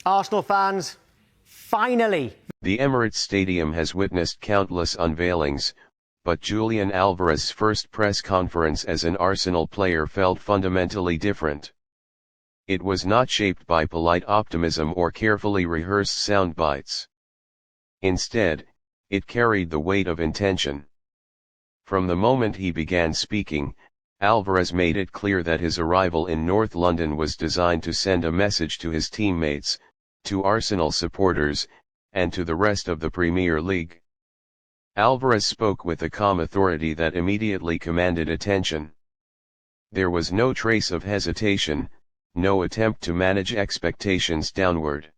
Arsenal fans, finally. The Emirates Stadium has witnessed countless unveilings, but Julian Álvarez's first press conference as an Arsenal player felt fundamentally different. It was not shaped by polite optimism or carefully rehearsed sound bites. Instead, it carried the weight of intention. From the moment he began speaking, Álvarez made it clear that his arrival in North London was designed to send a message to his teammates, to Arsenal supporters, and to the rest of the Premier League. Álvarez spoke with a calm authority that immediately commanded attention. There was no trace of hesitation, no attempt to manage expectations downward.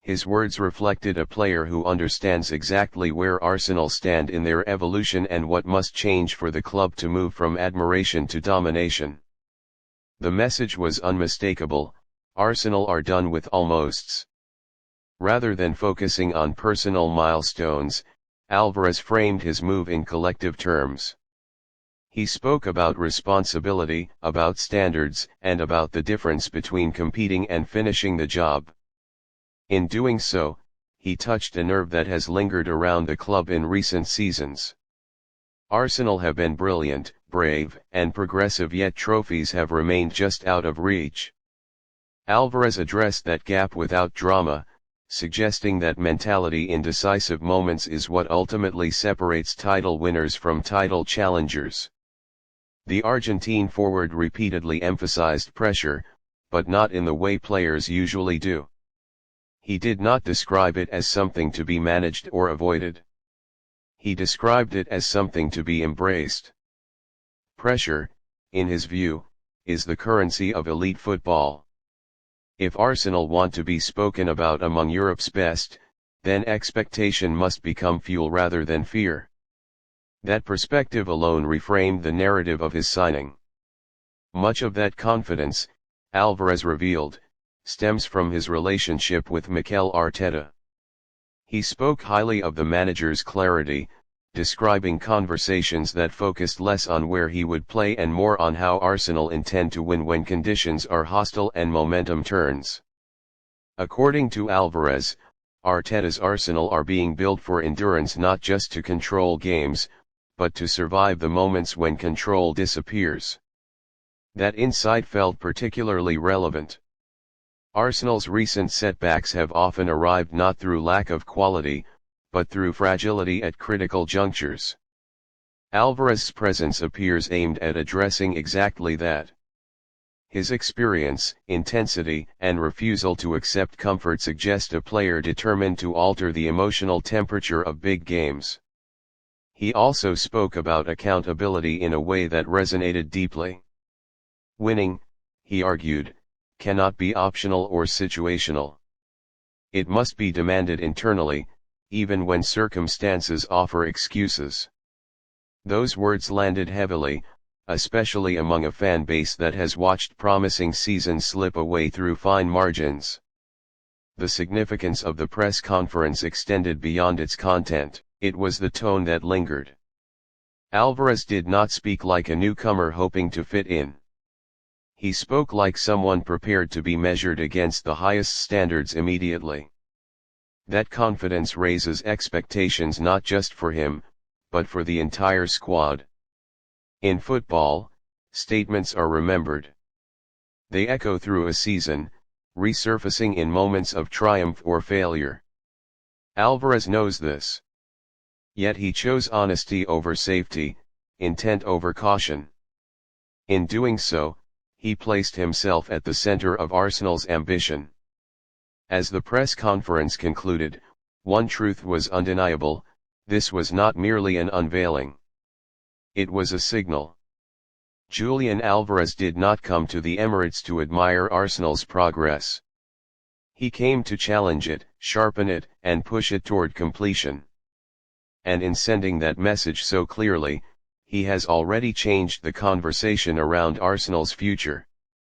His words reflected a player who understands exactly where Arsenal stand in their evolution and what must change for the club to move from admiration to domination. The message was unmistakable: Arsenal are done with almosts. Rather than focusing on personal milestones, Álvarez framed his move in collective terms. He spoke about responsibility, about standards, and about the difference between competing and finishing the job. In doing so, he touched a nerve that has lingered around the club in recent seasons. Arsenal have been brilliant, brave, and progressive, yet trophies have remained just out of reach. Álvarez addressed that gap without drama, suggesting that mentality in decisive moments is what ultimately separates title winners from title challengers. The Argentine forward repeatedly emphasized pressure, but not in the way players usually do. He did not describe it as something to be managed or avoided. He described it as something to be embraced. Pressure, in his view, is the currency of elite football. If Arsenal want to be spoken about among Europe's best, then expectation must become fuel rather than fear. That perspective alone reframed the narrative of his signing. Much of that confidence, Álvarez revealed, stems from his relationship with Mikel Arteta. He spoke highly of the manager's clarity, describing conversations that focused less on where he would play and more on how Arsenal intend to win when conditions are hostile and momentum turns. According to Álvarez, Arteta's Arsenal are being built for endurance, not just to control games, but to survive the moments when control disappears. That insight felt particularly relevant. Arsenal's recent setbacks have often arrived not through lack of quality, but through fragility at critical junctures. Álvarez's presence appears aimed at addressing exactly that. His experience, intensity, and refusal to accept comfort suggest a player determined to alter the emotional temperature of big games. He also spoke about accountability in a way that resonated deeply. Winning, he argued, cannot be optional or situational. It must be demanded internally, even when circumstances offer excuses. Those words landed heavily, especially among a fan base that has watched promising seasons slip away through fine margins. The significance of the press conference extended beyond its content. It was the tone that lingered. Álvarez did not speak like a newcomer hoping to fit in. He spoke like someone prepared to be measured against the highest standards immediately. That confidence raises expectations not just for him, but for the entire squad. In football, statements are remembered. They echo through a season, resurfacing in moments of triumph or failure. Álvarez knows this. Yet he chose honesty over safety, intent over caution. In doing so, he placed himself at the center of Arsenal's ambition. As the press conference concluded, one truth was undeniable: this was not merely an unveiling. It was a signal. Julian Álvarez did not come to the Emirates to admire Arsenal's progress. He came to challenge it, sharpen it, and push it toward completion. And in sending that message so clearly, he has already changed the conversation around Arsenal's future.